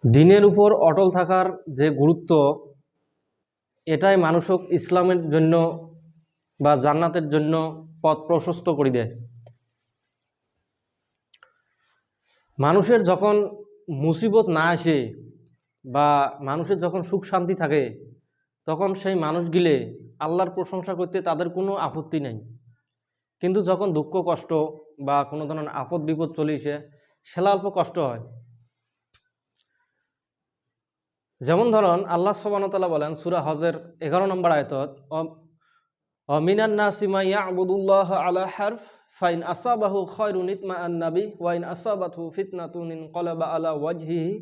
দিনের উপর অটল থাকার যে গুরুত্ব, এটাই মানুষক ইসলামের জন্য বা জান্নাতের জন্য পথ প্রশস্ত করে দেয়। মানুষের যখন মুসিবত না আসে বা মানুষের যখন সুখ শান্তি থাকে, তখন সেই মানুষগুলো আল্লাহর প্রশংসা করতে তাদের কোনো আপত্তি নেই। কিন্তু যখন দুঃখ কষ্ট বা কোনো ধরনের আপদ বিপদ চলে এসে সেটা অল্প কষ্ট হয়। যেমন ধরুন, আল্লাহ সুবহানাহু ওয়া তাআলা বলেন সূরা হজের 11 নম্বর আয়াতত, মিনান নাসি মা ইয়াবুদুল্লাহ আলা হারফ ফাইন আসাবাহু খায়রুন ইতমাআন্না বিহি ওয়া ইন আসাবাতহু ফিতনাতুন ইনকালাবা আলা ওয়াজহিহি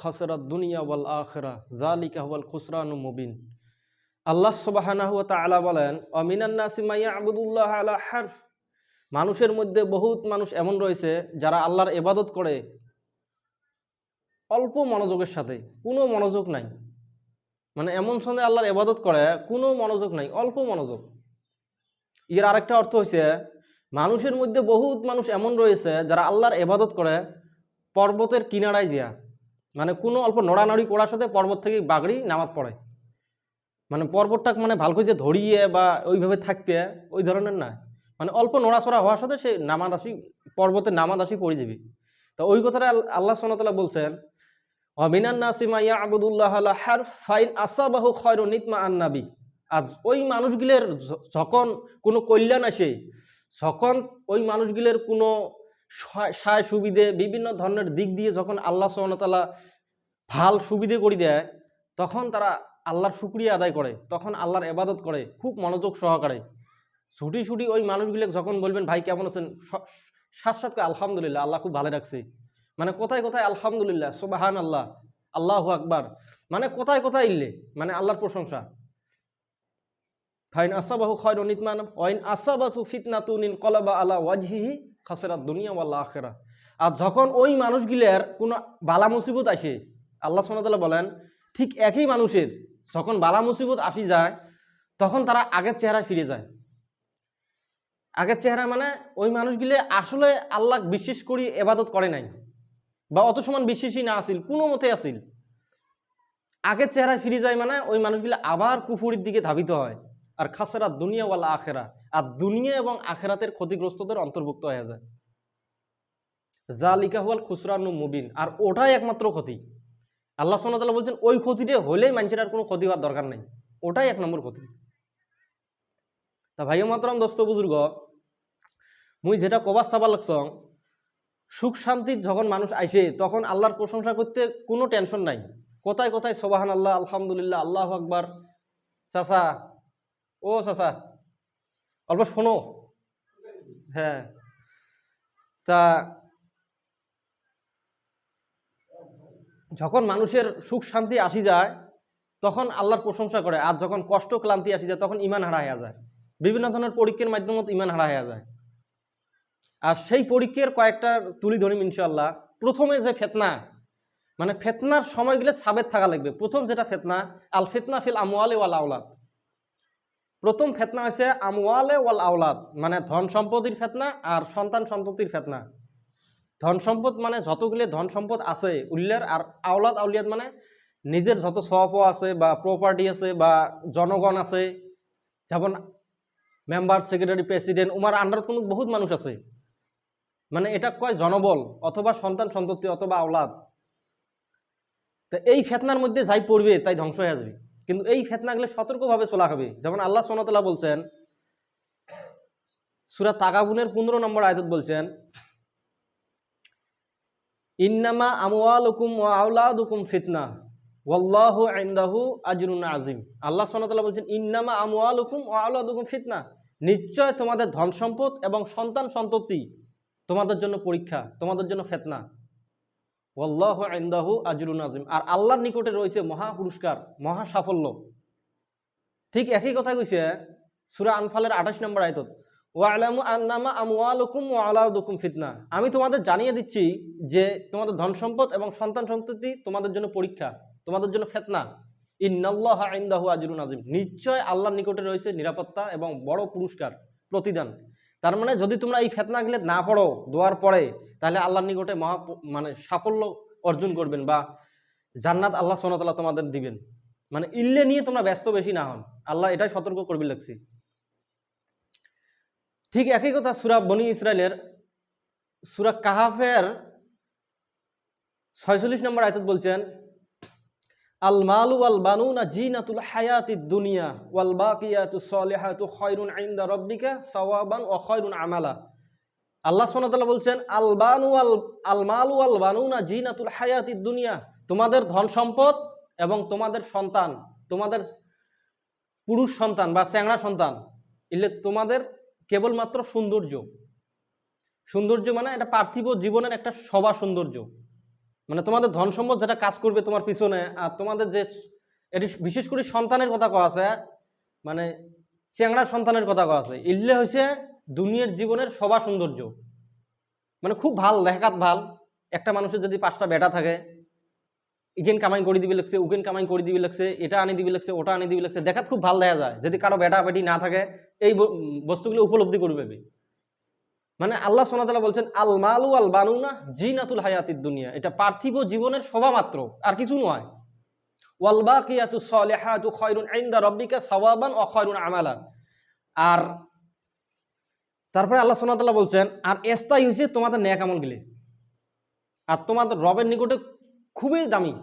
খাসারাদ দুনিয়া ওয়াল আখিরাহ যালিকা হুয়াল খুসরানুল মুবিন। আল্লাহ সুবহানাহু ওয়া তাআলা বলেন, মিনান নাসি মা ইয়াবুদুল্লাহ আলা হারফ, মানুষের মধ্যে বহুত মানুষ এমন রয়েছে যারা আল্লাহর ইবাদত করে অল্প মনোযোগের সাথে, কোনো মনোযোগ নাই। মানে এমন সময় আল্লাহর ইবাদত করে কোনো মনোযোগ নাই, অল্প মনোযোগ। এর আরেকটা অর্থ হচ্ছে, মানুষের মধ্যে বহুত মানুষ এমন রয়েছে যারা আল্লাহর ইবাদত করে পর্বতের কিনারায় দিয়া, মানে কোনো অল্প নড়ানড়ি করার সাথে পর্বত থেকে বাগড়ি নামাজ পড়ে। মানে পর্বতটা মানে ভালো করে যে ধরিয়ে বা ওইভাবে থাকবে ওই ধরনের না, মানে অল্প নড়াচড়া হওয়ার সাথে সে নামাজ আসি, পর্বতের নামাজ আসি পড়ে যাবে। তো ওই কথাটা আল্লাহ সুবহানাহু ওয়া তাআলা বলছেন, মিনান নাসি মা ইয়াবুদুল্লাহ আলা হারফ ফাইন আসাবাহু খায়রুন ইতমাআন্না বিহি। আজ ওই মানুষগুলোর যখন কোনো কল্যাণ আসে, যখন ওই মানুষগুলোর কোনো সায় সুবিধে বিভিন্ন ধরনের দিক দিয়ে যখন আল্লাহ সুবহানাহু ওয়া তাআলা ভাল সুবিধে করে দেয়, তখন তারা আল্লাহর শুকরিয়া আদায় করে, তখন আল্লাহর ইবাদত করে খুব মনোযোগ সহকারে। ছুটি ছুটি ওই মানুষগুলো যখন বলবেন ভাই কেমন আছেন, সাথে সাথে আলহামদুলিল্লাহ, আল্লাহ খুব ভালো রাখছে। মানে কোথায় কোথায় আলহামদুলিল্লাহ, সুবহান আল্লাহ, আল্লাহু আকবার, মানে কোথায় কোথায় ইল্লে মানে আল্লাহর প্রশংসা। ফাইন আসাবাহু খায়রুন ইতমান ওয়াইন আসাবাতু ফিতনাতুন ইনকালাবা আলা ওয়াজহিহি খাসিরাদ দুনিয়া ওয়াল আখিরাহ। আর যখন ওই মানুষগুলোর কোনো বালা মুসিবত আসে, আল্লাহ সুবহানাহু ওয়া তাআলা বলেন ঠিক একই মানুষের যখন বালা মুসিবত আসি যায়, তখন তারা আগের চেহারায় ফিরে যায়। আগের চেহারা মানে ওই মানুষগুলো আসলে আল্লাহ বিশ্বাস করি ইবাদত করে নাই বা অত সমান বিশ্বাসী না আসিল, কোনো মতে আসিল, আগের চেহারায় ফিরে যায়। মানে ওই মানুষগুলো আবার কুফুরির দিকে ধাবিত হয়। আর খাসরাত দুনিয়া ওয়াল আখিরা, আর দুনিয়া এবং আখিরাতের ক্ষতিগ্রস্তদের অন্তর্ভুক্ত হয়ে যায়। যালিকা হুয়াল খুসরানুল মুবিন, আর ওটাই একমাত্র ক্ষতি। আল্লাহ সুবহানাহু ওয়া তাআলা বলছেন ওই ক্ষতিটা হলেই মানুষের আর কোনো ক্ষতি হওয়ার দরকার নেই, ওটাই এক নম্বর ক্ষতি। তা ভাই মাতরম দোস্ত বুজুর্গ, মুই যেটা কবার চাবার লাগছং, সুখ শান্তি যখন মানুষ আইসে তখন আল্লাহর প্রশংসা করতে কোনো টেনশন নাই। কোথায় কোথায় সুবহান আল্লাহ, আলহামদুলিল্লাহ, আল্লাহু আকবার। চাচা, ও চাচা অল্প শোনো। হ্যাঁ, তা যখন মানুষের সুখ শান্তি আসি যায় তখন আল্লাহর প্রশংসা করে, আর যখন কষ্ট ক্লান্তি আসি যায় তখন ইমান হারা হয়ে যায়। বিভিন্ন ধরনের পরীক্ষার মাধ্যমে ইমান হারা হয়ে যায়। আর সেই পরীক্ষার কয়েকটা তুলি ধরিম ইনশাআল্লাহ। প্রথমে যে ফেতনা, মানে ফেতনার সময়গুলো সাবেত থাকা লাগবে। প্রথম যেটা ফেতনা, আল ফিতনা ফিল আমওয়ালে ওয়াল আওলাদ। প্রথম ফেতনা হচ্ছে আমওয়ালে ওয়াল আওলাদ, মানে ধন সম্পত্তির ফেতনা আর সন্তান সন্ততির ফেতনা। ধন সম্পদ মানে যতগুলো ধন সম্পদ আছে উল্লের, আর আওলাদ আউলিয়াদ মানে নিজের যত সপ আছে বা প্রপার্টি আছে বা জনগণ আছে, যেমন মেম্বার, সেক্রেটারি, প্রেসিডেন্ট, উমার আন্ডার কোনো বহুত মানুষ আছে। মানে এটা কয় জনবল অথবা সন্তান সন্ততি অথবা আওলাদ। তো এই ফেতনার মধ্যে যাই পড়বে তাই ধ্বংস হয়ে যাবে। কিন্তু এই ফেতনাগুলো সতর্কভাবে চলা হবে। যেমন আল্লাহ সুবহানাহু ওয়া তাআলা বলছেন সূরা তাগাবুনের 15 নম্বর আয়াত বলছেন, ইন্নামা আমওয়ালুকুম ওয়া আওলাদুকুম ফিতনা ওয়াল্লাহু ইনদাহু আজরুন আযীম। আল্লাহ সুবহানাহু ওয়া তাআলা বলছেন ইন্নামা আমওয়ালুকুম ওয়া আওলাদুকুম ফিতনা, নিশ্চয় তোমাদের ধন সম্পদ এবং সন্তান সন্ততি তোমাদের জন্য পরীক্ষা, তোমাদের জন্য ফিতনা। ওয়াল্লাহু ইনদাহু আজরুন আযীম, আর আল্লাহর নিকটে রয়েছে মহা পুরস্কার, মহা সাফল্য। ঠিক একই কথা কইছে সূরা আনফালের 28 নম্বর আয়াত, ওয়ালামু আন্নামা আমওয়ালুকুম ওয়া আওলাদুকুম ফিতনা। আমি তোমাদের জানিয়ে দিচ্ছি যে তোমাদের ধন সম্পদ এবং সন্তান সন্ততি তোমাদের জন্য পরীক্ষা, তোমাদের জন্য ফিতনা। ইন্নাল্লাহা ইনদাহু আজরুন আযীম, নিশ্চয় আল্লাহর নিকটে রয়েছে নিরাপত্তা এবং বড় পুরস্কার, প্রতিদান। তার মানে যদি তোমরা এই ফিতনাগুলো না পড়ো দোয়ার পরে, তাহলে আল্লাহর নিকটে মানে সাফল্য অর্জন করবেন বা জান্নাত আল্লাহ সুবহানাহু ওয়া তাআলা তোমাদের দিবেন। মানে ইল্লে নিয়ে তোমরা ব্যস্ত বেশি না হন, আল্লাহ এটাই সতর্ক করবে লাগছে। ঠিক একই কথা সূরা বনী ইসরাইলের সূরা কাহাফের 46 নম্বর আয়াত বলছেন, আল মালু ওয়াল বানুনা জিনাতুল হায়াতিদ দুনিয়া ওয়াল বাকিয়াতুস সলিহাতু খায়রুন ইনদা রাব্বিকা সাওয়াবান ওয়া খায়রুন আমালা। আল্লাহ সুবহানাহু ওয়া তাআলা বলছেন আল মালু ওয়াল বানুনা জিনাতুল হায়াতিদ দুনিয়া, তোমাদের ধন সম্পদ এবং তোমাদের সন্তান, তোমাদের পুরুষ সন্তান বা চ্যাংড়া সন্তান, এলে তোমাদের কেবলমাত্র সৌন্দর্য। সৌন্দর্য মানে এটা পার্থিব জীবনের একটা সবা সৌন্দর্য। মানে তোমাদের ধন সম্পদ যেটা কাজ করবে তোমার পিছনে, আর তোমাদের যে এটি বিশেষ করে সন্তানের কথা কওয়া আছে, মানে চ্যাংড়া সন্তানের কথা কওয়া আছে, এগুলো হচ্ছে দুনিয়ার জীবনের সবা সৌন্দর্য। মানে খুব ভাল, দেখাত ভাল। একটা মানুষের যদি 5টা বেটা থাকে, ইগেন কামাই করে দিবি লাগছে, উগেন কামাই করে দিবি লাগছে, এটা আনি দিবি লাগছে, ওটা আনি দিবি লাগছে, দেখাত খুব ভাল দেখা যায়। যদি কারো বেটা বেটি না থাকে, এই বস্তুগুলো উপলব্ধি করবে। মানে আল্লাহ সুবহানাহু ওয়া তাআলা বলছেন আল মালু আল বানুনা জিনাতুল হায়াতিদ দুনিয়া, এটা পার্থিব জীবনের শোভা মাত্র, আর কিছু নয়। ওয়াল বাকিয়াতুস সলিহাতু খায়রুন ইনদা রাব্বিকা সাওয়াবান ওয়া খায়রুন আমালা। আর তারপরে আল্লাহ সুবহানাহু ওয়া তাআলা বলছেন আর স্থায়ী হইছে তোমাদের নেক আমলগুলি, আর তোমাদের রবের নিকটে খুবই দামি,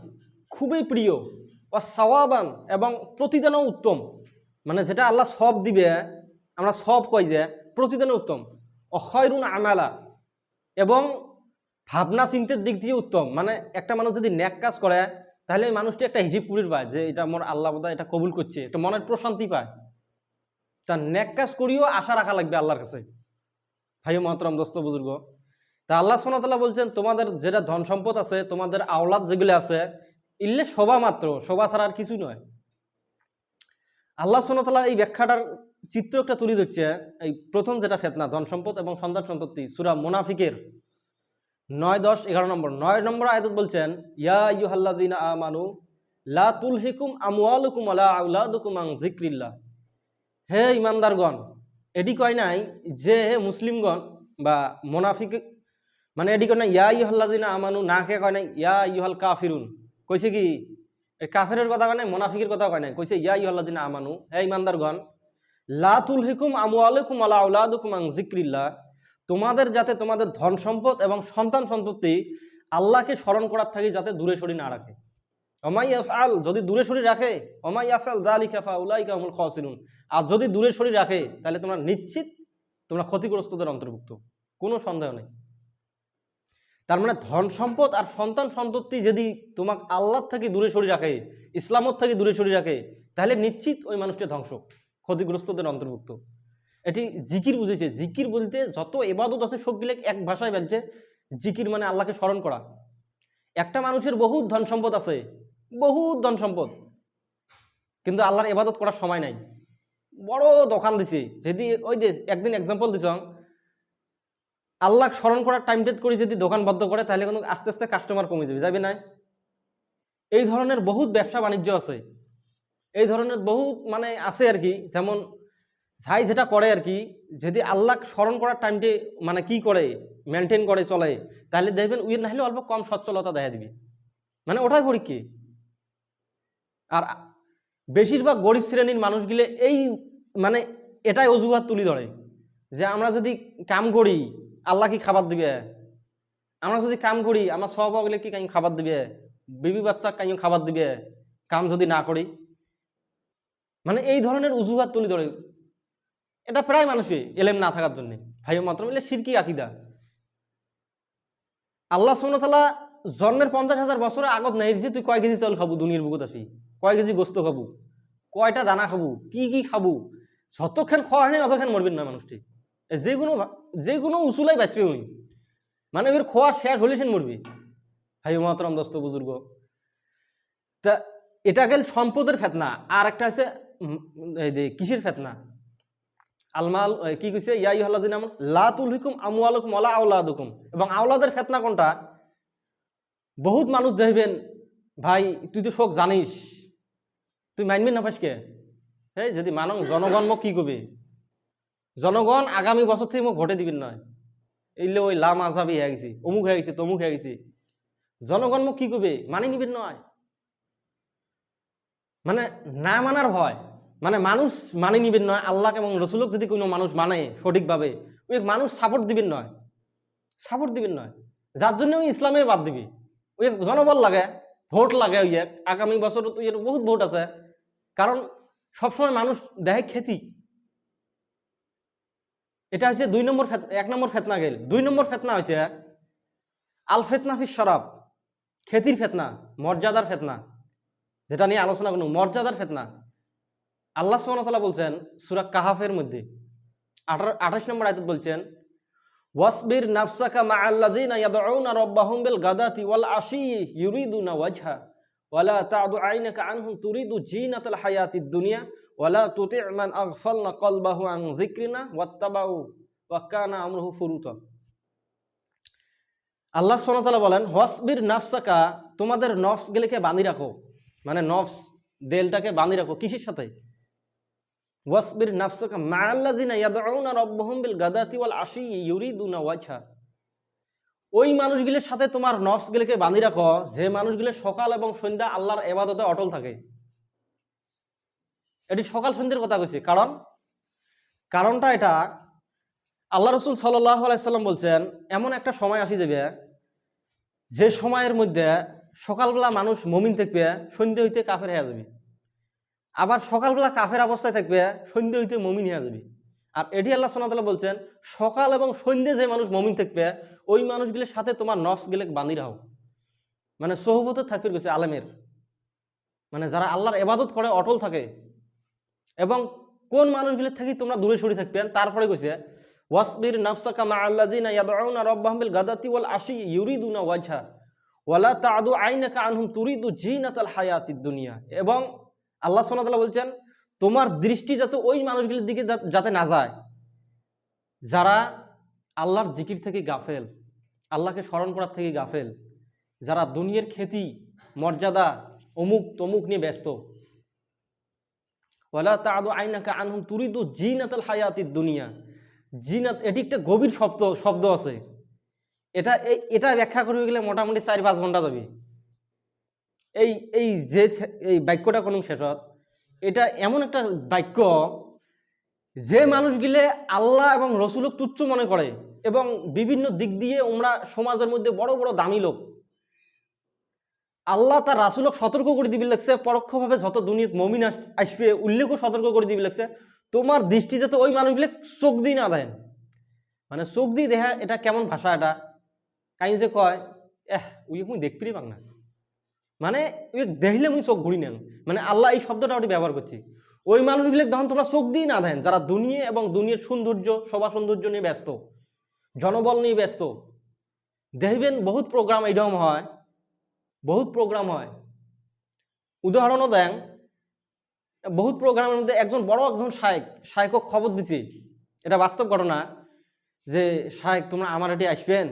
খুবই প্রিয়। ওয়া সাওয়াবান, এবং প্রতিদানও উত্তম। মানে যেটা আল্লাহ সব দিবে, আমরা সব কই যে প্রতিদানও উত্তম। অখয়রুন আমালা, এবং ভাবনা চিন্তার দিক দিয়ে উত্তম। মানে একটা মানুষ যদি ন্যাক কাজ করে, তাহলে ওই মানুষটি একটা হিজিব কুড়ির পায় যে এটা আমার আল্লাহ বোধহয় এটা কবুল করছে, একটা মনের প্রশান্তি পায়। তার ন্যাক কাজ করিও আশা রাখা লাগবে আল্লাহর কাছে। ভাই মহতরম দোস্ত বুজুর্গ, তা আল্লাহ সুবহানাহু ওয়া তাআলা বলছেন তোমাদের যেটা ধন সম্পদ আছে, তোমাদের আওলাদ যেগুলো আছে, ইল্লে শোভা মাত্র, শোভা ছাড়া আর কিছু নয়। আল্লাহ সুবহানাহু ওয়া তাআলা এই ব্যাখ্যাটার চিত্র একটা তুলে ধরছে। এই প্রথম যেটা ফিতনা, ধন সম্পদ এবং সন্তান সন্ততি, সূরা মুনাফিকের 9, 10, 11 নম্বর 9 নম্বর আয়াত বলছেন ইয়া আইয়ুহাল্লাযিনা আমানু লা তুলহিকুম আমওয়ালুকুম ওয়ালা আওলাদুকুম আন যিকরিল্লাহ। হে ইমানদারগণ, এটি কয় নাই যে হে মুসলিমগণ বা মুনাফিক, মানে এটি কয় না ইয়া আইয়ুহাল্লাযিনা আমানু, না কে কয় নাই ইয়া আইয়ুহাল কাফিরুন। কইছে কি কাফেরের কথা কয় নাই, মুনাফিকের কথা কয় নাই, কইছে ইয়া আইয়ুহাল্লাযিনা আমানু, হে ইমানদারগণ, লা তুলহিকুম আমওয়ালুকুম ওয়ালা আওলাদুকুম আন যিকরিল্লাহ, তোমাদের যাতে তোমাদের ধন সম্পদ এবং সন্তান সন্ততি আল্লাহকে স্মরণ করার থাকি যাতে দূরে সরি না রাখে। ওমাই ইয়াফআল, যদি দূরে সরি রাখে, ওমাই ইয়াফআল যালিকা ফাউলাইকা হুমুল খাসিরুন, আর যদি দূরে সরি রাখে তাহলে তোমরা নিশ্চিত তোমরা ক্ষতিগ্রস্তদের অন্তর্ভুক্ত, কোনো সন্দেহ নেই। তার মানে ধন সম্পদ আর সন্তান সন্ততি যদি তোমাকে আল্লাহর থেকে দূরে সরি রাখে, ইসলামত থেকে দূরে সরি রাখে, তাহলে নিশ্চিত ওই মানুষটি ধ্বংস, ক্ষতিগ্রস্তদের অন্তর্ভুক্ত। এটি জিকির বুঝেছে। জিকির বলতে যত ইবাদত আছে সবগুলো এক ভাষায় বলছে, জিকির মানে আল্লাহকে স্মরণ করা। একটা মানুষের বহুত ধন সম্পদ আছে, বহুত ধন সম্পদ, কিন্তু আল্লাহর ইবাদত করার সময় নাই। বড় দোকান দিছে, যদি ওই যে একদিন এক্সাম্পল দিছ, আল্লাহ স্মরণ করার টাইম টেট করে যদি দোকান বন্ধ করে, তাহলে কিন্তু আস্তে আস্তে কাস্টমার কমে যাবে, যাবে না? এই ধরনের বহুত ব্যবসা বাণিজ্য আছে, এই ধরনের বহুত মানে আছে আর কি। যেমন যাই যেটা করে আর কি, যদি আল্লাহ স্মরণ করার টাইমটি মানে কি করে মেনটেন করে চলে, তাহলে দেখবেন উইয়ের না হলে অল্প কম সচ্ছলতা দেখা দিবে, মানে ওটাই পরীক্ষা। আর বেশিরভাগ গরিব শ্রেণীর মানুষগুলো এই মানে এটাই অজুহাত তুলি ধরে যে আমরা যদি কাম করি আল্লাহ কি খাবার দিবে, আমরা যদি কাম করি আমার সহপাগলে কি কাই খাবার দিবে, বিবি বাচ্চা কাই খাবার দিবে কাম যদি না করি, মানে এই ধরনের অজুহাত তুলি ধরে। এটা প্রায় মানুষই এলেম না থাকার জন্য। ভাই মাত্র মিলে শিরকি আকীদা। আল্লাহ সুবহানাহু ওয়া তাআলা জন্মের 50,000 বছরের আগত নাই যে তুই কয় কেজি চাল খাবো, দুনিয়ার বুকুত আসি কয় কেজি গোস্ত খাবো, কয়টা দানা খাবো, কি কি খাবো, যতক্ষণ খাওয়া নেই অতক্ষণ মরবেন না মানুষটি। যে কোনো উসুলাই বাঁচবে উনি, মানে ওর খোয়া শেষ হলে সে মরবে। ভাই মহতরম দোস্ত বুজুর্গ, তা এটা গেল সম্পদের ফেতনা। আর একটা আছে কিসের ফেতনা, আলমাল কি কইছে ইয়া আইয়ুহাল্লাযিনা আমানু লা তুলহিকুম আমওয়ালুকুম ওয়ালা আওলাদুকুম, এবং আওলাদের ফেতনা কোনটা? বহুত মানুষ দেখবেন ভাই তুই তো শোক জানিস, তুই মানবি না পাসকে, হ্যাঁ যদি মানং জনগণ মোক কি কবে, জনগণ আগামী বছর থেকে মোক ভোটে দিবেন নয়, এইলে ওই লাম আজাবি হয়ে গেছি, অমুক হয়ে গেছে তমুক হয়ে গেছে, জনগণ মোক কি কবে মানি নিবেন নয়। মানে না মানার ভয়, মানে মানুষ মানে নিবেন নয়, আল্লাহ এবং রসুলক যদি কোনো মানুষ মানে সঠিকভাবে, ওই মানুষ সাপোর্ট দিবেন নয়, সাপোর্ট দিবেন নয়, যার জন্য ওই ইসলামে বাদ দিবি। ওই জনবল লাগে, ভোট লাগে, ওই আগামী বছর তো এর বহুত ভোট আছে, কারণ সবসময় মানুষ দেখে খ্যাতি। এটা হচ্ছে 2 নম্বর 1 নম্বর ফেতনা গেল। 2 নম্বর ফেতনা হয়েছে আল ফেতনা ফিস শরাব, খ্যাতির ফেতনা, মর্যাদার ফেতনা, যেটা নিয়ে আলোচনা করুন, মর্যাদার ফেতনা। আল্লাহ সুবহানাহু ওয়া তাআলা বলছেন সূরা কাহাফের মধ্যে 28 নম্বর আয়াত বলছেন, ওয়াসবির নাফসাকা মাআল্লাযিনা ইয়াদউনা রাব্বাহুম বিল গাদাতি ওয়াল আশি ইউরিদুনা ওয়াজহা ওয়ালা তা'দু আইনাকা আনহুম তুরিদু জিনাতাল হায়াতিদ দুনিয়া ওয়ালা তুতি' মান আগফালনা কলবাহু আন যিকরিনা ওয়াত্তাবাউ ওয়া কানা আমরুহু ফুরুতা। আল্লাহ সুবহানাহু ওয়া তাআলা বলেন, ওয়াসবির নাফসাকা, তোমাদের নফস গুলোকে বাঁধি রাখো, মানে নফস দেলটাকে বাঁধি রাখো কিসের সাথে? ওয়াসবির নাফসাকা মাআল্লাযিনা ইয়াদউনা রাব্বাহুম বিল গাদাতি ওয়াল আশি ইউরিদুনা ওয়াজহা, ওই মানুষগুলোর সাথে তোমার নফসগুলোকে বাঁধি রাখো যে মানুষগুলো সকাল এবং সন্ধ্যা আল্লাহর ইবাদতে অটল থাকে। এটি সকাল সন্ধ্যার কথা কইছি, কারণটা এটা, আল্লাহ রাসূল সাল্লাল্লাহু আলাইহি সাল্লাম বলছেন, এমন একটা সময় আসি যাবে যে সময়ের মধ্যে সকালবেলা মানুষ মুমিন থাকবে, সন্ধ্যা হইতে কাফের হয়ে যাবে, আবার সকালবেলা কাফের অবস্থায় থাকবে, সন্ধ্যা হইতে মুমিন হয়ে যাবে। আর এটি আল্লাহ সুবহানাহু ওয়া তাআলা বলছেন, সকাল এবং সন্ধ্যে যে মানুষ মুমিন থাকবে ওই মানুষগুলোর সাথে তোমার নফসগুলো বাঁধি রাখো, মানে সোহবতে থাকবে গেছে আলেমের, মানে যারা আল্লাহর ইবাদত করে অটল থাকে। এবং কোন মানুষগুলোর থেকে তোমরা দূরে সরে থাকবেন, তারপরে কইছে ওয়াসবির নাফসাকা মাআল্লাযিনা ইয়াদউনা রাব্বাহুম বিল গাদাতি ওয়াল আশি ইউরিদুনা ওয়াজহা ওয়ালা তা'দু আইনাকা আনহুম তুরিদু জিনাতাল হায়াতিদ দুনিয়া। এবং আল্লাহ সুবহানাহু ওয়া তাআলা বলছেন, তোমার দৃষ্টি যাতে ওই মানুষগুলোর দিকে যাতে না যায় যারা আল্লাহর জিকির থেকে গাফেল, আল্লাহকে স্মরণ করার থেকে গাফেল, যারা দুনিয়ার খ্যাতি মর্যাদা অমুক তমুক নিয়ে ব্যস্ত। ওয়ালা তা'দু আইনাকা আনহুম তুরিদু জিনাতাল হায়াতিদ দুনিয়া। জিনাত এটি একটা গভীর শব্দ আছে, এটা ব্যাখ্যা করতে গেলে মোটামুটি 4-5 ঘন্টা যাবে। এই বাক্যটা কোন শেষত, এটা এমন একটা বাক্য যে মানুষগুলো আল্লাহ এবং রসুলক তুচ্ছ মনে করে এবং বিভিন্ন দিক দিয়ে আমরা সমাজের মধ্যে বড় বড় দামি লোক, আল্লাহ তার রাসুলক সতর্ক করে দিবি লাগছে, পরোক্ষভাবে যত দুনিয়াত মুমিন আসবে উল্লেখও সতর্ক করে দিবি লাগছে, তোমার দৃষ্টি যাতে ওই মানুষগুলো চোখ দিয়ে না দেন, মানে চোখ দিয়ে দেখা, এটা কেমন ভাষা, এটা কাই যে কয় উই মুই দেখতেই পাং না, মানে ওই দেখলে মুই চোখ ঘুরি নেন, মানে আল্লাহ এই শব্দটা ওটি ব্যবহার করছি। ওই মানুষগুলো তখন তোমরা চোখ দিয়ে না দেন যারা দুনিয়া এবং দুনিয়ার সৌন্দর্য সভা সৌন্দর্য নিয়ে ব্যস্ত, জনবল নিয়ে ব্যস্ত। দেখবেন বহুত প্রোগ্রাম এইরকম হয়, বহুত প্রোগ্রাম হয়, উদাহরণও দেন, বহুত প্রোগ্রামের মধ্যে একজন শায়েক খবর দিছি, এটা বাস্তব ঘটনা, যে শায়েক তোমরা আমার এটি আসবেন,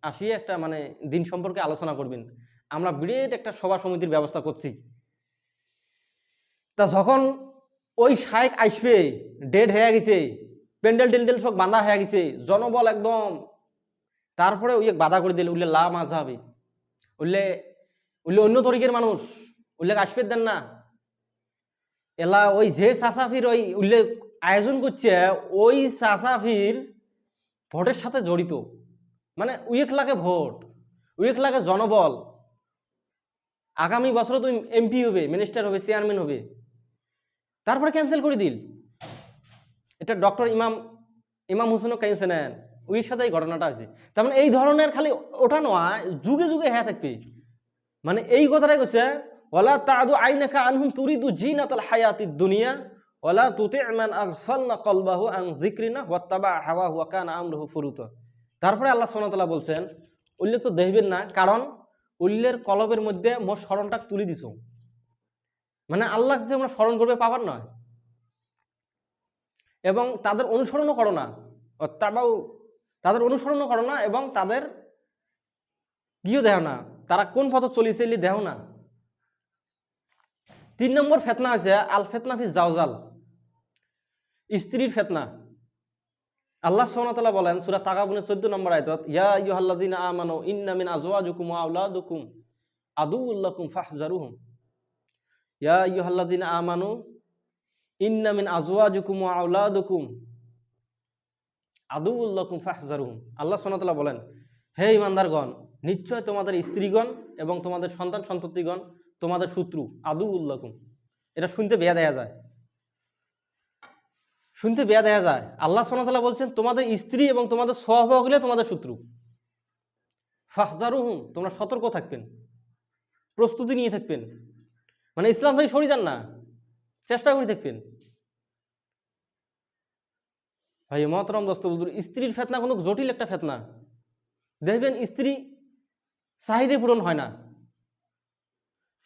আসিয়ে একটা মানে দিন সম্পর্কে আলোচনা করবেন, আমরা বিরাট একটা সভা সমিতির ব্যবস্থা করছি। তা যখন ওই শায়েক আসবে, ডেড হয়ে গেছে, প্যান্ডেল টেন্ডেল সব বাঁধা হয়ে গেছে, জনবল একদম, তারপরে ওই বাধা করে দিল, উল্লে লা মাযহাবি, উল্লে অন্য তরিকের মানুষ, উল্লেখ আসবে দেন না, এলা ওই যে সাসাফির ওই উল্লেখ আয়োজন করছে, ওই সাসাফির ভোটের সাথে জড়িত, মানে উইক লাগে ভোট, উইক লাগে জনবল, আগামী বছর তো এমপি হবে, মিনিস্টার হবে, চেয়ারম্যান হবে, তারপরে ক্যান্সেল করে দিল। এটা ডক্টর ইমাম হুসেনও ক্যান্সেল নেন, ওই সাথে এই ঘটনাটা আছে। তার মানে এই ধরনের খালি ওটা নয়, যুগে যুগে হ্যাঁ থাকবে, মানে এই কথাটাই করছে, ওয়ালা তা'দু আইনাকা আনহুম তুরিদু জিনাতাল হায়াতিদ দুনিয়া ওয়ালা তুতি' মান আগফালনা কলবাহু আন যিকরিনা ওয়াত্তাবা হাওয়াহু ওয়া কানা আমরুহু ফুরুতা। তারপরে আল্লাহ সুবহানাহু ওয়া তাআলা বলছেন, উল্লেখ তো দেখবেন না, কারণ উল্লের কলবের মধ্যে মোর স্মরণটা তুলি দিছ, মানে আল্লাহ যে আমরা স্মরণ করবে পাবার নয়, এবং তাদের অনুসরণও করো না, তাদের অনুসরণও করো না, এবং তাদের কিও দেও না, তারা কোন পথে চলিছে দেও না। 3 নম্বর ফেতনা আছে আল ফেতনা ফি জাওজাল, স্ত্রীর ফেতনা। আল্লাহ সুবহানাহু ওয়া তাআলা বলেন সূরা তাগাবুনের 14 নম্বর আয়াত, ইয়া আইয়ুহাল্লাযিনা আমানু ইন্না মিন আজওয়াজিকুম ওয়া আওলাদিকুম আদুউল লাকুম ফাহজারুহুম। ইয়া আইয়ুহাল্লাযিনা আমানু ইন্না মিন আজওয়াজিকুম ওয়া আওলাদিকুম আদুউল লাকুম ফাহজারুহুম। আল্লাহ সুবহানাহু ওয়া তাআলা বলেন, হে ঈমানদারগণ, নিশ্চয় তোমাদের স্ত্রীগণ এবং তোমাদের সন্তান সন্ততিগণ তোমাদের শত্রু, আদুউল লাকুম। এটা শুনতে বেয়া দেয়া যায়, শুনতে বেয়া দেয়া যায়। আল্লাহ সুবহানাহু ওয়া তাআলা বলছেন তোমাদের স্ত্রী এবং তোমাদের সহবাগুলো তোমাদের শত্রু, ফাহজারুহুম, তোমরা সতর্ক থাকবেন, প্রস্তুতি নিয়ে থাকবেন। মানে ইসলাম থেকে সরে যান না, চেষ্টা করে থাকবেন। ভাই মহতরম দোস্ত বুজুর, স্ত্রীর ফেতনা কোনো জটিল একটা ফেতনা। দেখবেন স্ত্রী চাহিদা পূরণ হয় না,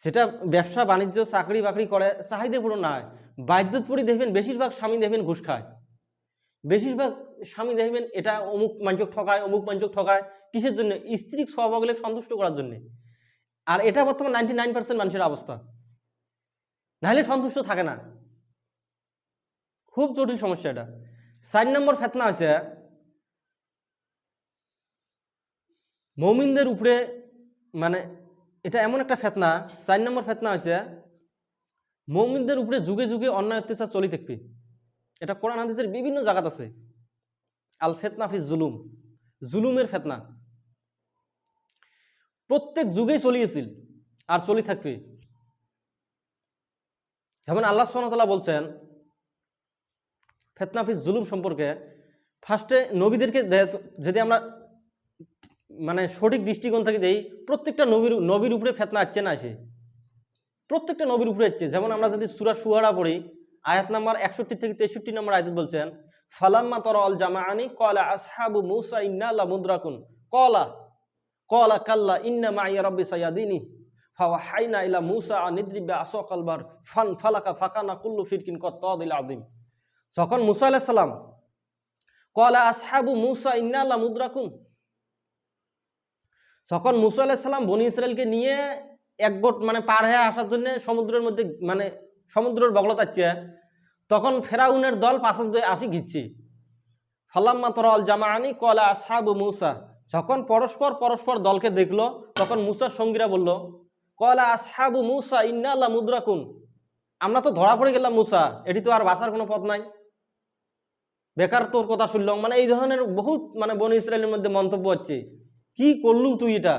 সেটা ব্যবসা বাণিজ্য চাকরি বাকরি করে চাহিদা পূরণ না হয়, বাধ্যত পড়ে দেখবেন বেশিরভাগ স্বামী দেখবেন ঘুষ খায়, বেশিরভাগ স্বামী দেখবেন এটা অমুক মানুষক ঠকায়, অমুক মানুষক ঠকায়। কিসের জন্য? স্ত্রীর স্বভাবগুলো সন্তুষ্ট করার জন্য। আর এটা বর্তমান 99% মানুষের অবস্থা, নাহলে সন্তুষ্ট থাকে না। খুব জটিল সমস্যা এটা। 4 নম্বর ফেতনা হয়েছে মুমিনদের উপরে, মানে এটা এমন একটা ফেতনা। 4 নম্বর ফেতনা হয়েছে মুমিনদের উপরে যুগে যুগে অন্যায় অত্যাচার চলি থাকবে। এটা কোরআন হাদিসের বিভিন্ন জায়গাত আছে। আল ফেতনা ফি জুলুম, জুলুমের ফেতনা প্রত্যেক যুগেই চলিয়েছিল আর চলি থাকবে। যেমন আল্লাহ সুবহানাহু ওয়া তাআলা বলছেন ফেতনা ফি জুলুম সম্পর্কে, ফার্স্টে নবীদেরকে যদি আমরা মানে সঠিক দৃষ্টিকোণ থেকে দেই, প্রত্যেকটা নবীর উপরে ফেতনা আসছে না, আসে প্রত্যেকটা নবীর উপরে আসছে। যেমন আমরা যদি সূরা শুআরা পড়ি, আয়াত নাম্বার 61 থেকে 63 নম্বর আয়াত বলছেন, ফালাম্মা তারাল জামাআনি ক্বালা আসহাবু মূসা ইন্না লামুদরাকুন ক্বালা কাল্লা ইন্না মাইয়া রাব্বি সায়াদিনি ফাওয়াহাইনা ইলা মূসা আন ইদরিব বিআসাকাল বার ফান ফালাকা ফাকানা কুল্লু ফিরকিন কাত্তাদিল আযীম। যখন মূসা আলাইহিস সালাম ক্বালা আসহাবু মূসা ইন্না লামুদরাকুন, যখন মূসা আলাইহিস সালাম বনি ইসরাইলকে নিয়ে একগোট মানে পার হয়ে আসার জন্য সমুদ্রের মধ্যে মানে সমুদ্রের বগলত আসছে, তখন ফেরাউনের দল পাশে আসি ঘিরছে। ফালাম্মা তারাল জামাআনি ক্বালা আসহাবু মূসা, যখন পরস্পর দলকে দেখলো, তখন মূসার সঙ্গীরা বলল, ক্বালা আসহাবু মূসা ইন্না লামুদরাকুন, আমরা তো ধরা পড়ে গেলাম মূসা, এটি তো আর বাঁচার কোনো পথ নাই, বেকার তোর কথা শুনলাম। মানে এই ধরনের বহুত মানে বনি ইসরায়েলের মধ্যে মন্তব্য হচ্ছে, কি করলু তুই, এটা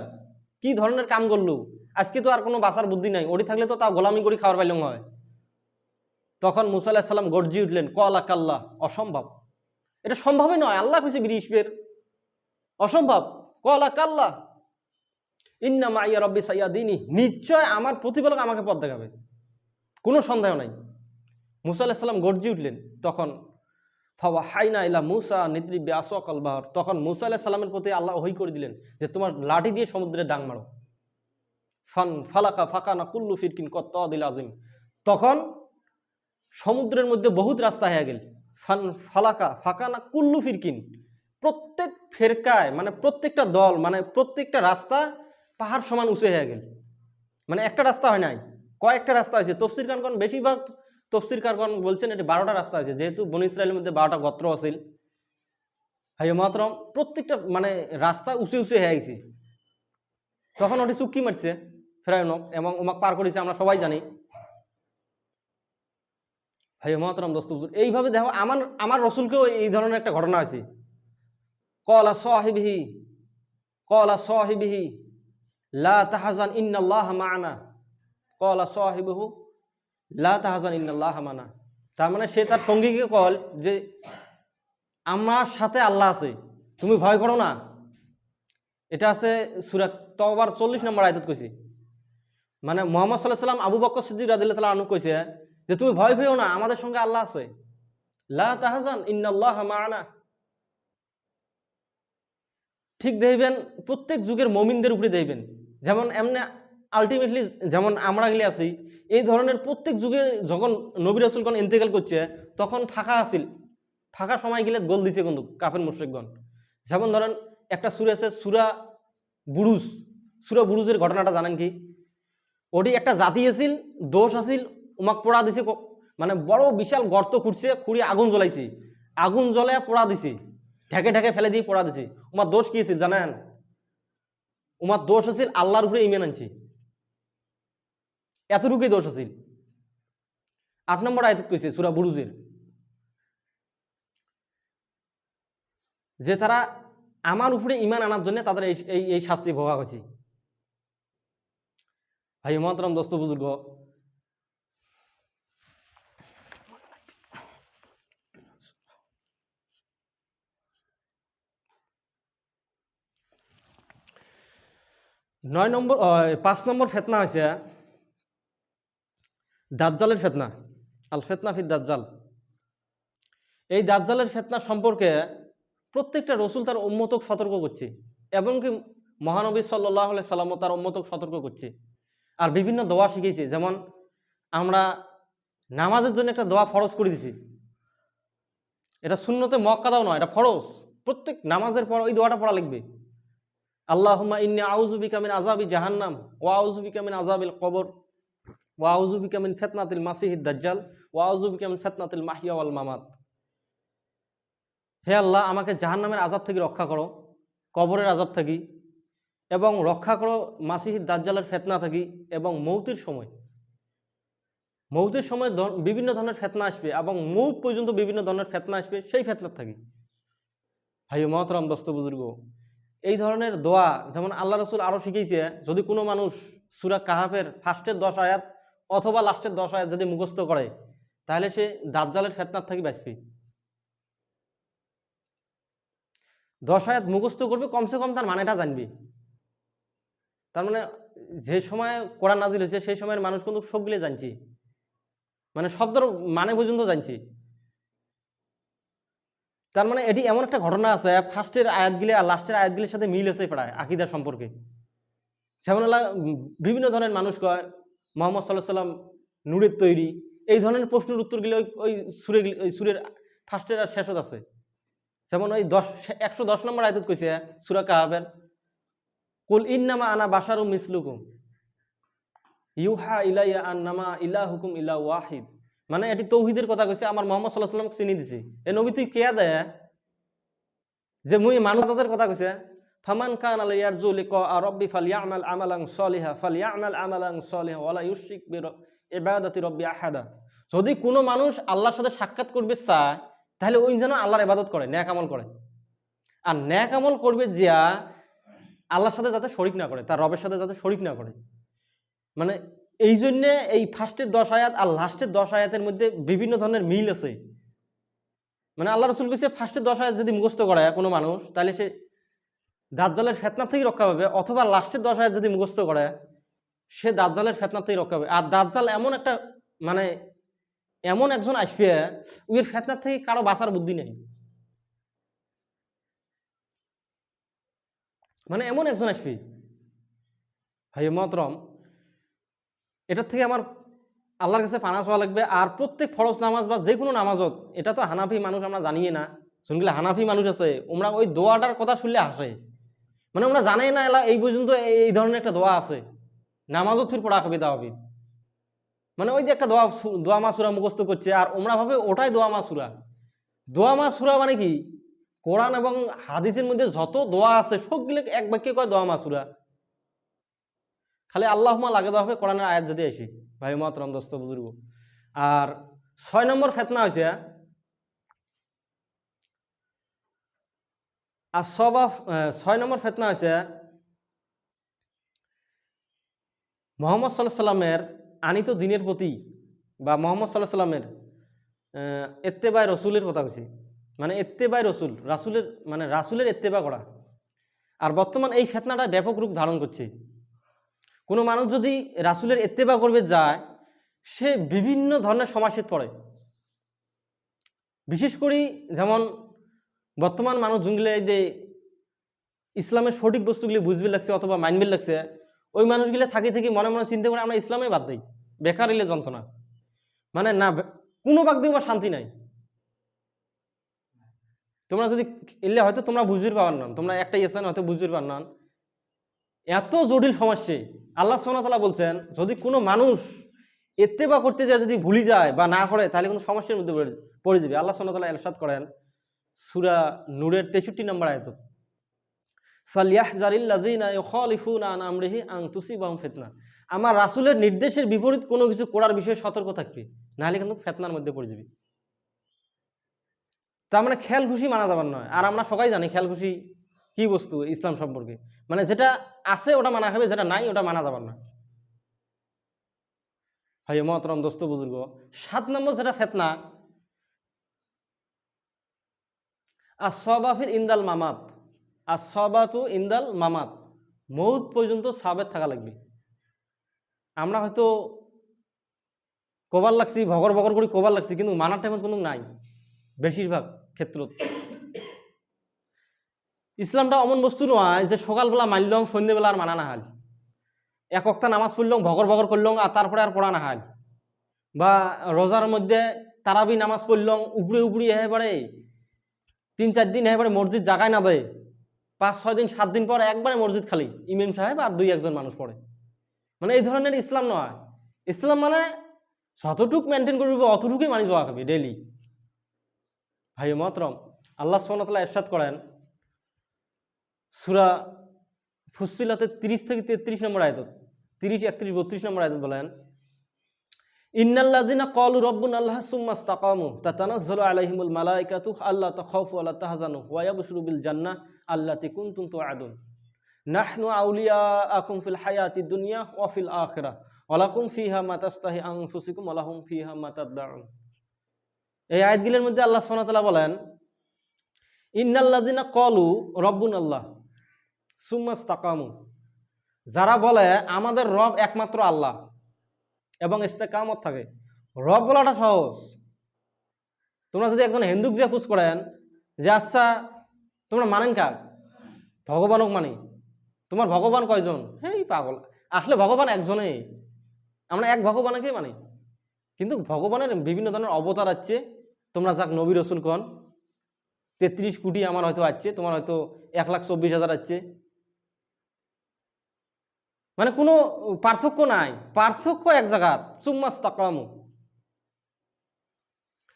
কি ধরনের কাম করলু, আজকে তো আর কোনো বাঁচার বুদ্ধি নাই, ওটি থাকলে তো তা গোলামি করে খাওয়ার পাইলং হয়। তখন মূসা আলাইহিস সালাম গর্জি উঠলেন, ক্বালা কাল্লা, অসম্ভব, এটা সম্ভবই নয়, আল্লাহ কইছে বিরিশবের, অসম্ভব। ক্বালা কাল্লা ইন্না মাইয়া রাব্বি সায়াদিনি, নিশ্চয় আমার প্রতিপালক আমাকে পথ দেখাবে, কোনো সন্দেহ নাই। মূসা আলাইহিস সালাম গর্জি উঠলেন। তখন ফাওয়াহাইনা ইলা মূসা নিদ্রি বিআসাকাল বাহর, তখন মূসা আলাইহিস সালামের প্রতি আল্লাহ ওহী করে দিলেন যে তোমার লাঠি দিয়ে সমুদ্রে ডাং মারো। ফান ফালাকা ফাকানা কুল্লু ফিরকিন কাত্তাদিল আযীম, তখন সমুদ্রের মধ্যে বহুত রাস্তা হয়ে গেল। ফান ফালাকা ফাকানা কুল্লু ফিরকিন, প্রত্যেক ফেরকায় মানে প্রত্যেকটা দল মানে প্রত্যেকটা রাস্তা পাহাড় সমান উঁচু হয়ে গেল। মানে একটা রাস্তা হয় নাই, কয়েকটা রাস্তা হয়েছে। তফসির কারগণ বেশিরভাগ তফসির কারগণ বলছেন এটি 12টা রাস্তা হয়েছে, যেহেতু বনি ইসরায়েলের মধ্যে 12টা গোত্র আছিল। ভাই মাতরম, প্রত্যেকটা মানে রাস্তা উঁচু হয়ে গেছে। তখন ওটি চুক্তি মারছে ফেরাউনক এবং ওমাক পার করেছে, আমরা সবাই জানি। ভাই মহতরম দোস্ত, এইভাবে দেখো আমার রসুলকেও এই ধরনের একটা ঘটনা আছে। ক্বালা সাহিবিহি লা তাহজান ইন্নাল্লাহা মা'ানা, ক্বালা সাহিবুহু লা তাহজান ইন্নাল্লাহা মা'ানা, তার মানে সে তার সঙ্গীকে কল যে আমার সাথে আল্লাহ আছে, তুমি ভয় করো না। এটা আছে সূরা তাওবার 40 নম্বর আয়াতত কইছে। মানে মুহাম্মদ সাল্লাল্লাহু আলাইহি সাল্লাম আবু বকর সিদ্দিক রাদিয়াল্লাহু তাআলা আনহু কইছে যে তুমি ভয় পেও না, আমাদের সঙ্গে আল্লাহ আছে, লা তাহজান ইন্নাল্লাহা মা'ানা। ঠিক দেখবেন প্রত্যেক যুগের মুমিনদের উপরে দেখবেন, যেমন এমনি আলটিমেটলি যেমন আমরা গেলে আছি, এই ধরনের প্রত্যেক যুগে যখন নবী রাসূলগণ ইন্তেকাল করছে তখন ফাঁকা আছিল, ফাঁকা সময় গেলে গোল দিছে কিন্তু কাফের মুশরিকগণ। যেমন ধরেন একটা সূরা আছে সূরা বুরুজের ঘটনাটা জানেন কি? ওটি একটা জাতি আছিল, দোষ আছিল, উমাক পোড়া দিছে, মানে বড় বিশাল গর্ত খুঁড়ছে, খুঁড়ে আগুন জ্বলাইছে, আগুন জ্বলায় পোড়া দিছে, ঢেকে ফেলে দিয়ে পোড়া দিছে। উমার দোষ কি আছিল জানেন? উমার দোষ আছিল আল্লাহর উপরে ঈমান আনছে, এতটুকুই দোষ আছিল। 8 নম্বর আয়াত কইছে সূরা বুরুজের, যে তারা আমার উপরে ঈমান আনার জন্য তাদের এই শাস্তি ভোগা হয়েছে। ভাই মহতরম দোস্ত বুজুর্গ, 5 নম্বর ফিতনা হয়েছে দাজ্জালের ফিতনা, আল ফিতনা ফি দাজ্জাল। এই দাজ্জালের ফিতনা সম্পর্কে প্রত্যেকটা রসুল তার উম্মতক সতর্ক করছে, এবং কি মহানবী সাল্লাল্লাহু আলাইহি সাল্লাম তার উম্মতক সতর্ক করছে। আর বিভিন্ন দোয়া শিখিয়েছে, যেমন আমরা নামাজের জন্য একটা দোয়া ফরজ করে দিছি, এটা সুন্নতে মুআক্কাদাও নয়, এটা ফরজ। প্রত্যেক নামাজের পর ওই দোয়াটা পড়া লাগবে, আল্লাহুম্মা ইন্নী আউযু বিকা মিন আযাবি জাহান্নাম ওয়া আউযু বিকা মিন আযাবিল কবর ওয়া আউযু বিকা মিন ফিতনাতিল মাসিহিদ দাজ্জাল ওয়া আউযু বিকা মিন ফিতনাতিল মাহইয়া ওয়াল মামাত। হে আল্লাহ, আমাকে জাহান্নামের আযাব থেকে রক্ষা করো, কবরের আযাব থেকে, এবং রক্ষা করো মাসিহিদ দাজ্জালের ফিতনা থেকে, এবং মৌতের সময় বিভিন্ন ধরনের ফিতনা আসবে, এবং মৌত পর্যন্ত বিভিন্ন ধরনের ফিতনা আসবে, সেই ফিতনার থেকে। ভাই মহতরম দোস্ত বুজুর্গ, এই ধরনের দোয়া যেমন আল্লাহ রসুল আরও শিখিয়েছে, যদি কোনো মানুষ সূরা কাহাফের ফার্স্টের 10 আয়াত অথবা লাস্টের 10 আয়াত যদি মুখস্থ করে, তাহলে সে দাজ্জালের ফিতনার থেকে বাঁচবে। 10 আয়াত মুখস্থ করবে, কমসে কম তার মানেটা জানবে। তার মানে যে সময় কোরআন নাজিল হয়েছে সেই সময়ের মানুষ কিন্তু সবগুলো জানছি, মানে শব্দের মানে পর্যন্ত জানছি। তার মানে এটি এমন একটা ঘটনা আছে, ফার্স্টের আয়াতগুলি আর লাস্টের আয়াতগুলির সাথে মিল আছে প্রায় আকীদা সম্পর্কে। যেমন বিভিন্ন ধরনের মানুষ কয় মুহাম্মদ সাল্লাল্লাহু আলাইহি সাল্লাম নূরের তৈরি, এই ধরনের প্রশ্নের উত্তরগুলি ওই সুরের ফার্স্টের আর শেষত আছে। যেমন ওই 110 নম্বর আয়াত কইছে সূরা কাহাফের, কুল ইন্নামা আনা বাশারুম মিসলুকুম ইউহা ইলাইয়া আন্নামা ইলাহুকুম ইলাহু ওয়াহিদ। মানে এটি তৌহিদের কথা কইছে, আমার মুহাম্মদ সাল্লাল্লাহু আলাইহি সাল্লামকে চিনি দিছে। এ নবী তুই কে দেয় যে মুই মানুষদের কথা কইছে, ফামান কানা ইয়ারজু লিকা রাব্বি ফালইআমাল আমালান সলিহা ফালইআমাল আমালান সলিহা ওয়ালা ইউশরিক বিইবাদাতি রাব্বি আহাদা। যদি কোনো মানুষ আল্লাহর সাথে সাক্ষাৎ করবে চায়, তাহলে ওই যেন আল্লাহর ইবাদত করে, নেক আমল করে। আর নেক আমল করবে যা আল্লাহর সাথে যাতে শরিক না করে, তার রবের সাথে যাতে শরিক না করে। মানে এই জন্যে এই ফার্স্টের 10 আয়াত আর লাস্টের 10 আয়াতের মধ্যে বিভিন্ন ধরনের মিল আছে। মানে আল্লাহ রসুল কইছে ফার্স্টের 10 আয়াত যদি মুখস্থ করে কোনো মানুষ, তাহলে সে দাজ্জালের ফিতনা থেকে রক্ষা পাবে, অথবা লাস্টের 10 আয়াত যদি মুখস্থ করে সে দাজ্জালের ফিতনা থেকে রক্ষা পাবে। আর দাজ্জাল এমন একটা মানে এমন একজন আসবে, ওই ফিতনা থেকে কারো বাঁচার বুদ্ধি নেই। মানে এমন একজন আসবে ভাই মহতরম, এটার থেকে আমার আল্লাহর কাছে পানা চাওয়া লাগবে। আর প্রত্যেক ফরজ নামাজ বা যে কোনো নামাজত, এটা তো হানাফি মানুষ আমরা জানিয়ে না, শুনলে হানাফি মানুষ আছে ওরা ওই দোয়াটার কথা শুনলে হাসে। মানে ওরা জানেই না এলা এই পর্যন্ত এই ধরনের একটা দোয়া আছে, নামাজত ফির পড়া হবে দাওয়াবি। মানে ওই যে একটা দোয়া মাসুরা মুখস্থ করছে, আর ওমরা ভাবে ওটাই দোয়া মাসুরা। দোয়া মাসুরা মানে কি, কোরআন এবং হাদিসের মধ্যে যত দোয়া আছে সবগুলো এক বাক্যে কয় দোয়া মাসুরা। খালি আল্লাহুম্মা লাগে দেওয়া হবে কোরআনের আয়াত যদি আসি। ভাই মহতরম দোস্ত বুজুর্গ, আর 6 নম্বর ফিতনা হয়েছে আর 6 নম্বর ফিতনা হয়েছে মুহাম্মদ সাল্লাল্লাহু আলাইহি সাল্লামের আনিত দিনের প্রতি, বা মুহাম্মদ সাল্লাল্লাহু আলাইহি সাল্লামের ইত্তেবায়ে রসুলের কথা কইছি। মানে ইত্তেবায়ে রসুল, রাসুলের ইত্তেবা করা। আর বর্তমান এই ফিতনাটা ব্যাপক রূপ ধারণ করছে। কোনো মানুষ যদি রাসুলের ইত্তেবা করবে যায়, সে বিভিন্ন ধরনের সমস্যায় পড়ে। বিশেষ করে যেমন বর্তমান মানুষ জুঙ্গলে এই যে ইসলামের সঠিক বস্তুগুলি বুঝবে লাগছে অথবা মানবে লাগছে, ওই মানুষগুলো থাকি থেকে মনে মনে চিন্তা করে আমরা ইসলামে বাদ দিই, বেকার এলে যন্ত্রণা। মানে না কোনো বাদ দিয়ে শান্তি নাই। তোমরা যদি এলে হয়তো তোমরা বুঝতে পার না, তোমরা একটা ইয়েছেন হয়তো বুঝতে পার না, এত জটিল সমস্যা। আল্লাহ সুবহানাহু ওয়া তাআলা বলছেন, যদি কোনো মানুষ ইত্তেবা করতে যায় যদি ভুলে যায় বা না করে, তাহলে কোনো সমস্যার মধ্যে পড়ে যাবে। আল্লাহ সুবহানাহু ওয়া তাআলা ইরশাদ করেন সূরা নূরের 63 নম্বর আয়াত, ফালইয়াহযারিল্লাযীনা ইউখালিফুনা আন আমরিহি আন তুসিবাহুম ফিতনা। আমার রাসূলের নির্দেশের বিপরীত কোনো কিছু করার বিষয়ে সতর্ক থাকবে, নাহলে কিন্তু ফেতনার মধ্যে পড়ে যাবি। তার মানে খেয়াল খুশি মানা যাবার নয়। আর আমরা সবাই জানি খেয়াল খুশি কি বস্তু ইসলাম সম্পর্কে, মানে যেটা আছে ওটা মানা হবে, যেটা নাই ওটা মানা যাবার না। ভাই মহতরম দোস্ত বুজুর্গ, 7 নম্বর যেটা ফেতনা, আসবাফির ইন্দাল মামাত, আসবাতু ইন্দাল মামাত, মৌত পর্যন্ত সাবেত থাকা লাগবে। আমরা হয়তো কবার লাগছি, ভগর ভগর করে কবার লাগছি, কিন্তু মানার টাইম কোনো নাই বেশিরভাগ ক্ষেত্র। ইসলামটা এমন বস্তু নয় যে সকালবেলা মানলাম সন্ধ্যেবেলা আর মানা না হাল, এক ওয়াক্ত নামাজ পড়লাম ভগর ভগর করলাম আর তারপরে আর পড়া না হাল, বা রোজার মধ্যে তারাবি নামাজ পড়লাম উপরে উপরে এবারে 3-4 দিন এবারে মসজিদ জাগায় না দেয়, 5-6 দিন 7 দিন পর একবারে মসজিদ খালি ইমাম সাহেব আর 2-1 মানুষ পড়ে। মানে এই ধরনের ইসলাম নয়। ইসলাম মানে যতটুক মেনটেন করবে অতটুকুই মানি যাওয়া হবে ডেইলি। ভাই মহতরম, আল্লাহ সুবহানাহু ওয়া তাআলা ইরশাদ করেন সূরা ফুসসিলাতের 30 থেকে 33 নম্বর আয়াত, 30, 31, 32 নম্বর আয়াত বলেন, ইন্নাল্লাযিনা ক্বালু রাব্বুনাল্লাহ সুম্মা ইসতাকামু তাতানাজ্জালু আলাইহিমুল মালায়েকাতু আল্লা তাখাফু ওয়া লা তাহজানু ওয়া ইয়াবশিরু বিল জান্নাহ আল্লাতী কুনতুম তুআদুন নাহনু আউলিয়াআকুম ফিল হায়াতিদ দুনিয়া ওয়া ফিল আখিরাহ ওয়া লাকুম ফিহা মা তাস্তাহি আনফুসুকুম ওয়া লাহুম ফিহা মা তাদদাউন। এই আয়াতগুলোর মধ্যে আল্লাহ সুবহানাহু ওয়া তাআলা বলেন, ইন্নাল্লাযিনা ক্বালু রাব্বুনাল্লাহ সুম্মা ইসতাকামু, যারা বলে আমাদের রব একমাত্র আল্লাহ এবং ইস্তেকামত থাকে। রব বলাটা সহজ। তোমরা যদি একজন হিন্দুক যে পুজ করেন যে আচ্ছা তোমরা মানেন কাক, ভগবানক মানি, তোমার ভগবান কয়জন, হেই পাগল, আসলে ভগবান একজনেই, আমরা এক ভগবানকেই মানি। কিন্তু ভগবানের বিভিন্ন ধরনের অবতার আছে, তোমরা যাক নবী রসুল কন, 33 কোটি আমার হয়তো আছে, তোমার হয়তো 1,24,000 আছে, মানে কোনো পার্থক্য নাই, পার্থক্য এক জায়গা সুম্মা ইসতাকামু।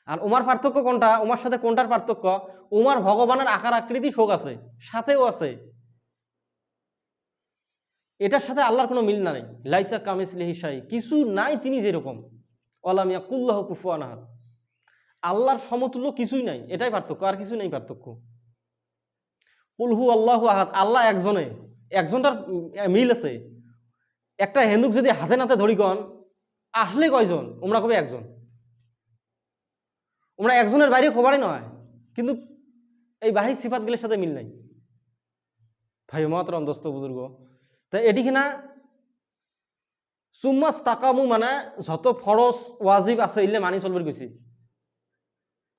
আর উমার পার্থক্য কোনটা, উমার সাথে কোনটার পার্থক্য, উমার ভগবানের আকার আকৃতি শোক আছে, সাথেও আছে, এটার সাথে আল্লাহর কোনো মিল নাই। লাইসা কামিসলিহি শাই, কিছু নাই তিনি যেরকম, ওয়ালাম ইয়াকুল্লাহু কুফুয়ান আহাদ, আল্লাহর সমতুল্য কিছুই নাই, এটাই পার্থক্য, আর কিছু নেই পার্থক্য। কুল হু আল্লাহু আহাদ, আল্লাহ একজনে, একজনটার মিল আছে। একটা হিন্দুক যদি হাতে নাতে ধরি কন আসলে কয়জন, ওমরা কবে একজন, ওমরা একজনের বাইরে খবরই নয়, কিন্তু এই বাহির সিফাতগুলির সাথে মিল নাই। ভাই মহতরম দোস্ত বুজুর্গ, তাই এটি কিনা সুম্মা ইসতাকামু মানে যত ফরজ ওয়াজিব আছে ইল্লে মানি চলবে কইছি,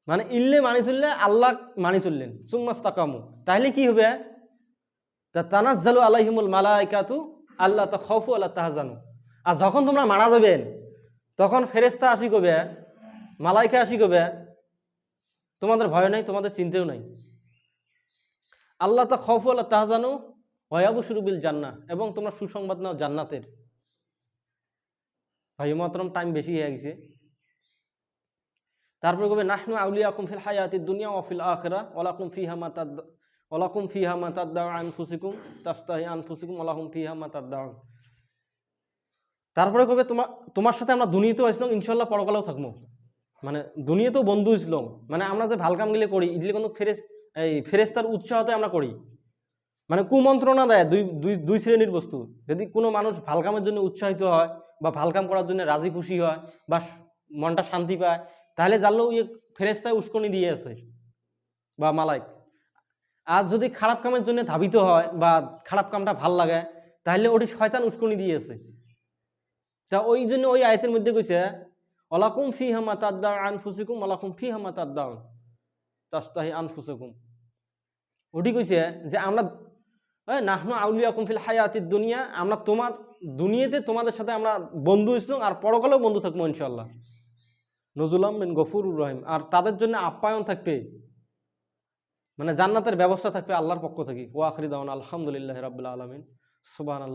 মানে ইল্লে মানি চললে আল্লাহ মানি চললেন, সুম্মা ইসতাকামু, তাহলে কি হবে, তানাজ্জালু আলাইহিমুল মালায়েকাতু আল্লা তাখাফু ওয়া লা তাহজানু। আর যখন তোমরা মারা যাবেন তখন ফেরেশতা আসি কবে, মালাইকা আসি কবে, তোমাদের ভয় নাই, তোমাদের চিন্তাও নাই, আল্লাহ তাখাফু ওয়া লা তাহজানু ওয়া ইয়াবশিরু বিল জান্নাহ, এবং তোমরা সুসংবাদ নাও জান্নাতের। ভাই মহতরম, টাইম বেশি হয়ে গেছে। তারপরে কবে নাহনু আউলিয়াকুম ফিল হায়াতিদ দুনিয়া ওয়া ফিল আখিরাহ ওয়া লাকুম ফিহা মা ওয়ালাকুম ফিহা মা তাদদাউ আনফুসুকুম তাস্তাহি আনফুসুকুম ওয়ালাহুম ফিহা মা তাদদাউন। তারপরে কবে তোমার সাথে আমরা দুনিয়াতেও আসলাম, ইনশাল্লাহ পরকালেও থাকবো, মানে দুনিয়াতেও বন্ধু ইসলাম, মানে আমরা যে ভাল কামগুলি করি এগুলি কিন্তু ফেরেশতার উৎসাহতে আমরা করি, মানে কুমন্ত্রণা দেয় দুই শ্রেণীর বস্তু। যদি কোনো মানুষ ভাল কামের জন্য উৎসাহিত হয় বা ভাল কাম করার জন্য রাজি খুশি হয় বা মনটা শান্তি পায়, তাহলে জানলেও ফেরেশতায় উস্কনি দিয়ে আছে বা মালাইক। আর যদি খারাপ কামের জন্য ধাবিত হয় বা খারাপ কামটা ভাল লাগে, তাহলে ওটি শয়তান উস্কনি দিয়েছে। তা ওই জন্য ওই আয়াতের মধ্যে কইছে ওয়ালাকুম ফিহা মা তাদদাউ আনফুসুকুম ওয়ালাকুম ফিহা মা তাদদাউন তাস্তাহি আনফুসুকুম। ওটি কইছে যে আমরা নাহনু আউলিয়াকুম ফিল হায়াতিদ দুনিয়া, আমরা তোমার দুনিয়াতে তোমাদের সাথে আমরা বন্ধু ইসলাম আর পরকালেও বন্ধু থাকবো ইনশাআল্লাহ, নজুলাম মিন গফুরুর রহিম। আর তাদের জন্য আপ্যায়ন থাকবে, মানে জান্নাতের ব্যবস্থা থাকবে আল্লাহর পক্ষ থেকে। ওয়া আখিরু দাওয়ানা আলহামদুলিল্লাহি রাব্বিল আলামিন। সুবহানাল্লাহ।